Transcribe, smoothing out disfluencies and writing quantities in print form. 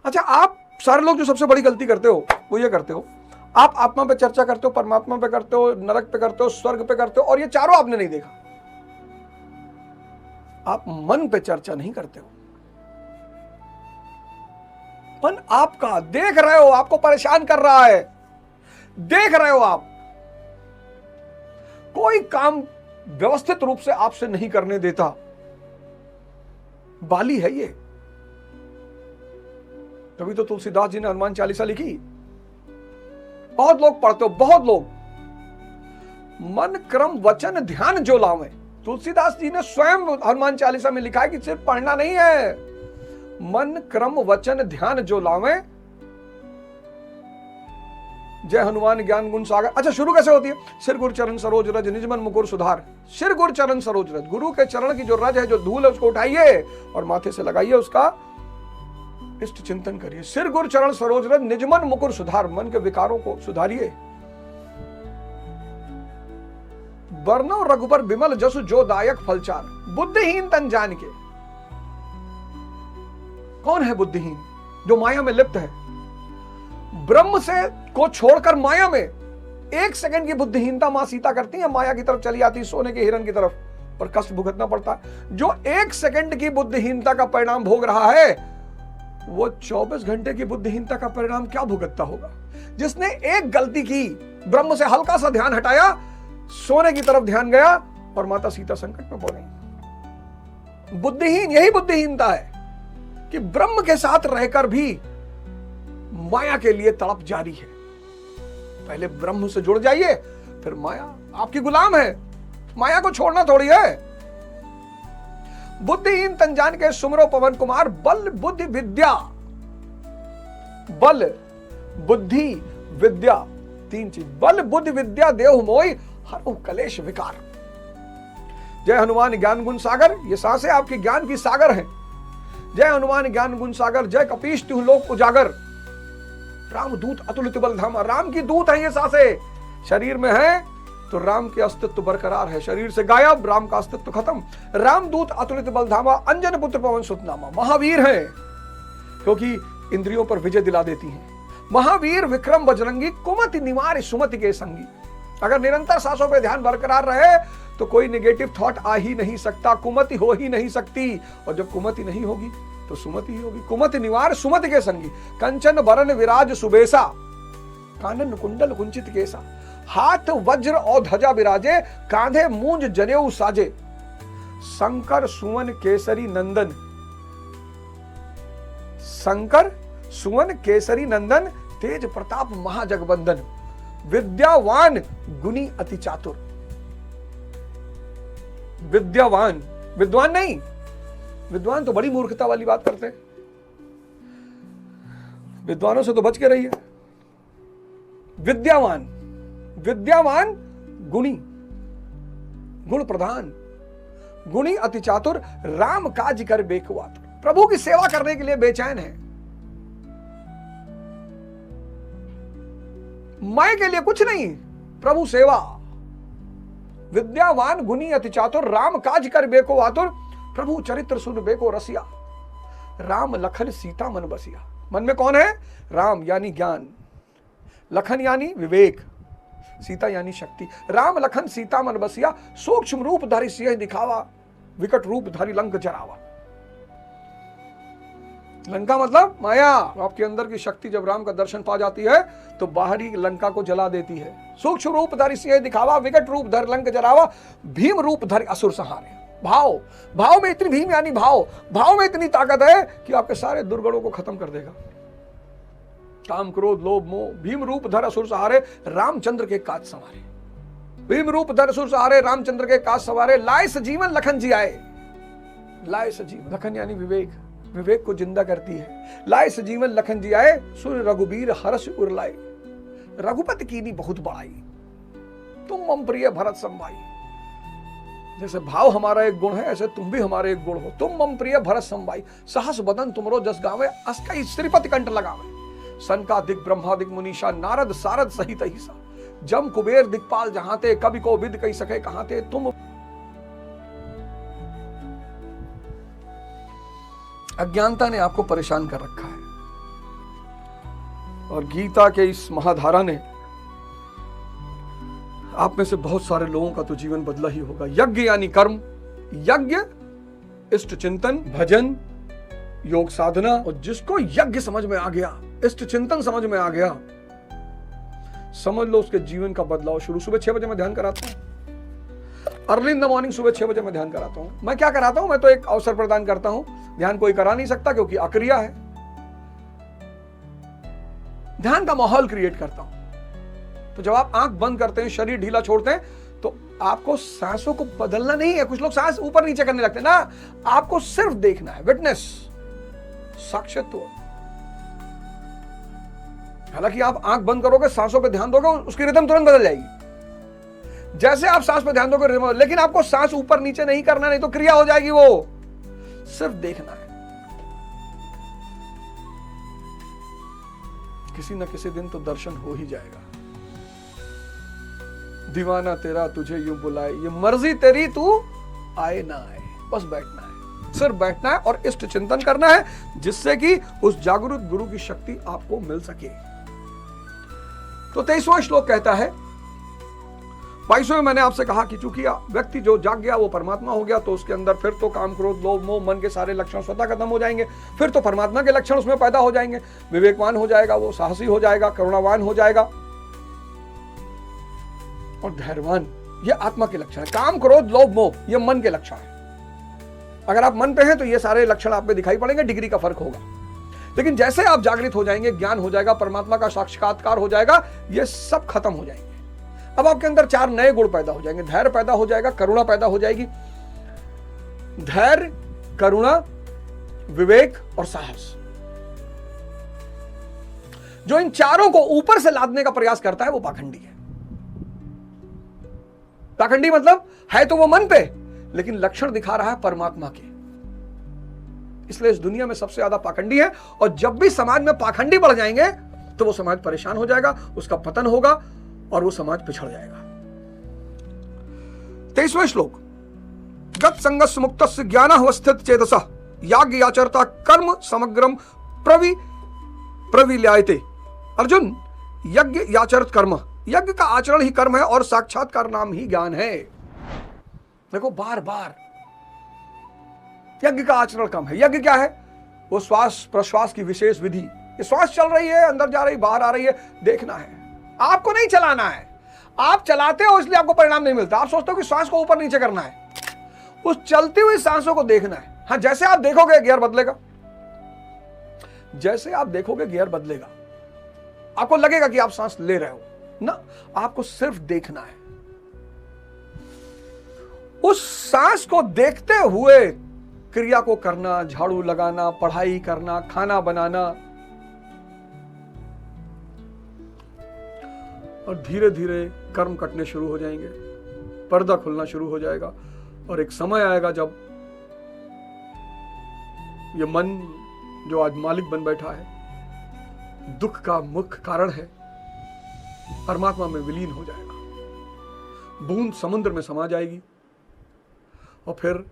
अच्छा, आप सारे लोग जो सबसे बड़ी गलती करते हो वो ये करते हो, आप आत्मा पे चर्चा करते हो, परमात्मा पे करते हो, नरक पे करते हो, स्वर्ग पे करते हो, और ये चारों आपने नहीं देखा। आप मन पे चर्चा नहीं करते हो। मन आपका देख रहे हो, आपको परेशान कर रहा है, देख रहे हो आप, कोई काम व्यवस्थित रूप से आपसे नहीं करने देता। बाली है ये। तभी तो तुलसीदास जी ने हनुमान चालीसा लिखी। बहुत लोग पढ़ते हो, बहुत लोग। मन क्रम वचन ध्यान जो लावे, तुलसीदास जी ने स्वयं हनुमान चालीसा में लिखा है कि सिर्फ पढ़ना नहीं है, मन क्रम वचन ध्यान जो लावे, जय हनुमान ज्ञान गुण सागर। अच्छा, शुरू कैसे होती है? सिर गुरु चरण सरोज रज निज मन मुकुर सुधार। सिर गुरु चरण सरोज रज, गुरु के चरण की जो रज है, जो धूल है, उसको उठाइए और माथे से लगाइए, उसका इष्ट चिंतन करिए। सिर गुरु चरण सरोज रज निज मन मुकुर सुधार, मन के विकारों को सुधारिए। वर्णो रघुबर विमल जसु जो दायक फलचार, बुद्धिहीन तन जान के। कौन है बुद्धिहीन? जो माया में लिप्त है, ब्रह्म से को छोड़कर माया में। एक सेकंड की बुद्धिहीनता मां सीता करती है, माया की तरफ चली आती, सोने के हिरण की तरफ, पर कष्ट भुगतना पड़ता है। जो एक सेकंड की बुद्धिहीनता का परिणाम भोग रहा है, वो 24 घंटे की बुद्धिहीनता का परिणाम क्या भुगतता होगा? जिसने एक गलती की, ब्रह्म से हल्का सा ध्यान हटाया, सोने की तरफ ध्यान गया और माता सीता संकट में पड़ी। बुद्धिहीन, यही बुद्धिहीनता है कि ब्रह्म के साथ रहकर भी माया के लिए तड़प जारी है। पहले ब्रह्म से जुड़ जाइए, फिर माया आपकी गुलाम है, माया को छोड़ना थोड़ी है। बुद्धिहीन तन जान के सुमरो पवन कुमार, बल बुद्धि विद्या। बल बुद्धि विद्या, तीन चीज। बल बुद्धि विद्या देव मोई, हरहु कलेश विकार। जय हनुमान ज्ञान गुण सागर, ये सांसें आपके ज्ञान की सागर हैं। जय हनुमान ज्ञान गुण सागर, जय कपीश तिहु लोक उजागर। राम दूत अतुलित बल धामा, राम की दूत है ये सांसें। शरीर में है तो राम के अस्तित्व बरकरार है, शरीर से गायब, राम का अस्तित्व खत्म। रामदूत अतुलित बल धामा, अंजन पुत्र पवन सुत नामा। महावीर है क्योंकि इंद्रियों पर विजय दिला देती हैं। महावीर विक्रम बजरंगी, कुमति निवार सुमति के संगी। अगर निरंतर सांसों पे ध्यान बरकरार रहे तो कोई नेगेटिव थॉट आ ही नहीं सकता, कुमति हो ही नहीं सकती। और जब कुमति नहीं होगी तो सुमति ही होगी। कुमति निवार सुमति के संगी, कंचन बरन विराज सुबेसा, कानन कुंडल कुंचित केसा। हाथ वज्र और ध्वजा विराजे, कांधे मूंज जनेऊ साजे। शंकर सुवन केसरी नंदन, शंकर सुवन केसरी नंदन, तेज प्रताप महाजगबंदन। विद्यावान गुणी अति चातुर। विद्यावान, विद्वान नहीं, विद्वान तो बड़ी मूर्खता वाली बात करते हैं। विद्वानों से तो बच के रहिए। विद्यावान, विद्यावान गुणी, गुण प्रधान, गुणी अति चातुर। राम काज कर बेकुआतुर, प्रभु की सेवा करने के लिए बेचैन है। मैं के लिए कुछ नहीं, प्रभु सेवा। विद्यावान गुणी अति चातुर, राम काज कर बेको आतुर। प्रभु चरित्र सुन बेको रसिया, राम लखन सीता मन बसिया। मन में कौन है? राम यानी ज्ञान, लखन यानी विवेक, सीता यानी शक्ति। राम लखन सीता मन बसिया, सूक्ष्म रूप धारी सिंह दिखावा, विकट रूप धारी लंक जरावा। लंका मतलब माया। आपके अंदर की शक्ति जब राम का दर्शन पा जाती है तो बाहरी लंका को जला देती है। सूक्ष्म रूप धरि सिंह दिखावा, विकट रूप धर लंक जरावा, भीम रूप धरि असुर संहारे। भाव, भाव में इतनी, भीम यानी भाव, भाव में इतनी ताकत है कि आपके सारे दुर्गुणों को खत्म कर देगा। काम क्रोध लोभ मोह, भीम रूप धर असुर सहारे, रामचंद्र के काज संवारे। भीम रूप धर असुर सहारे, रामचंद्र के काज संवारे। लाए सजीवन लखन जी आए, लाए सजीवन, लखन यानी विवेक, विवेक को जिंदा करती है। लाए सजीवन लखन जी आए, सुर रघुबीर हर्ष उरलाए। रघुपति कीनी बहुत बड़ाई, तुम मम प्रिय भरत संभाई। जैसे भाव हमारा एक गुण है, ऐसे तुम भी हमारे एक गुण हो। तुम मम प्रिय भरत संभाई, सहस बदन तुमरो जस गावे, अस्कई श्रीपति कंठ लगावे। सनकादिक ब्रह्मादिक मुनीषा, नारद सारद सहित हिसा। जम कुबेर दिक्पाल जहां ते, कवि को विद कही सके कहां ते। तुम अज्ञानता ने आपको परेशान कर रखा है। और गीता के इस महाधारा ने आप में से बहुत सारे लोगों का तो जीवन बदला ही होगा। यज्ञ यानी कर्म, यज्ञ इष्ट चिंतन, भजन, योग साधना। और जिसको यज्ञ समझ में आ गया, इष्ट चिंतन समझ में आ गया, समझ लो उसके जीवन का बदलाव शुरू। सुबह 6 बजे मैं ध्यान कराता हूं, अर्ली इन द मॉर्निंग, सुबह 6 बजे मैं ध्यान कराता हूं। मैं क्या कराता हूं, मैं तो एक अवसर प्रदान करता हूं। ध्यान कोई करा नहीं सकता क्योंकि अक्रिया है। ध्यान का माहौल क्रिएट करता हूं। तो जब आप आंख बंद करते हैं, शरीर ढीला छोड़ते हैं, तो आपको सांसों को बदलना नहीं है। कुछ लोग सांस ऊपर नीचे करने लगते हैं ना, आपको सिर्फ देखना है, विटनेस, साक्षात्व। हालांकि आप आंख बंद करोगे, सांसों पे ध्यान दोगे, उसकी रिदम तुरंत बदल जाएगी। जैसे आप सांस पे ध्यान दोगे रिदम, लेकिन आपको सांस ऊपर नीचे नहीं करना, नहीं तो क्रिया हो जाएगी। वो सिर्फ देखना है। किसी न किसी दिन तो दर्शन हो ही जाएगा। दीवाना तेरा तुझे यूं बुलाए, ये मर्जी तेरी तू आए ना आए, बस बैठना है, सिर्फ बैठना है और इष्ट चिंतन करना है, जिससे कि उस जागरूक गुरु की शक्ति आपको मिल सके। तो 23वां श्लोक कहता है, 22वें में मैंने आपसे कहा कि चूंकि व्यक्ति जो जाग गया वो परमात्मा हो गया, तो उसके अंदर फिर तो काम, क्रोध, लोभ, मोह, मन के सारे लक्षण स्वतः खत्म हो जाएंगे। फिर तो परमात्मा के लक्षण उसमें पैदा हो जाएंगे। विवेकवान हो जाएगा, वो साहसी हो जाएगा, करुणावान हो जाएगा और धैर्यवान। ये आत्मा के लक्षण है। काम, क्रोध, लोभ, मोह, ये मन के लक्षण है। अगर आप मन पे हैं तो ये सारे लक्षण आप में दिखाई पड़ेंगे, डिग्री का फर्क होगा। लेकिन जैसे आप जागृत हो जाएंगे, ज्ञान हो जाएगा, परमात्मा का साक्षात्कार हो जाएगा, ये सब खत्म हो जाएंगे। अब आपके अंदर 4 नए गुण पैदा हो जाएंगे। धैर्य पैदा हो जाएगा, करुणा पैदा हो जाएगी। धैर्य, करुणा, विवेक और साहस। जो इन चारों को ऊपर से लादने का प्रयास करता है वो पाखंडी है। पाखंडी मतलब है तो वो मन पे, लेकिन लक्षण दिखा रहा है परमात्मा के। इसलिए इस दुनिया में सबसे ज्यादा पाखंडी है। और जब भी समाज में पाखंडी बढ़ जाएंगे तो वो समाज परेशान हो जाएगा, उसका पतन होगा और वो समाज पिछड़ जाएगा। 23वां श्लोक, गत संगस्य मुक्तस्य ज्ञानावस्थित चेतसः याज्ञ आचरता कर्म समग्रम प्रविल्यायते। अर्जुन, यज्ञ याचरत कर्म, यज्ञ का आचरण ही कर्म है और साक्षात्कार नाम ही ज्ञान है। देखो बार बार यज्ञ का आचरण कम है। यज्ञ क्या है? वो श्वास प्रश्वास की विशेष विधि। ये श्वास चल रही है, अंदर जा रही, बाहर आ रही है, देखना है। आपको नहीं चलाना है। आप चलाते हो इसलिए आपको परिणाम नहीं मिलता। आप सोचते हो कि श्वास को ऊपर नीचे करना है, उस चलती हुई सांसों को देखना है। हाँ, जैसे आप देखोगे गियर बदलेगा, जैसे आप देखोगे गियर बदलेगा। आपको लगेगा कि आप सांस ले रहे हो ना, आपको सिर्फ देखना है। उस सांस को देखते हुए क्रिया को करना, झाड़ू लगाना, पढ़ाई करना, खाना बनाना, और धीरे धीरे कर्म कटने शुरू हो जाएंगे, पर्दा खुलना शुरू हो जाएगा। और एक समय आएगा जब ये मन जो आज मालिक बन बैठा है, दुख का मुख्य कारण है, परमात्मा में विलीन हो जाएगा। बूंद समुद्र में समा जाएगी और फिर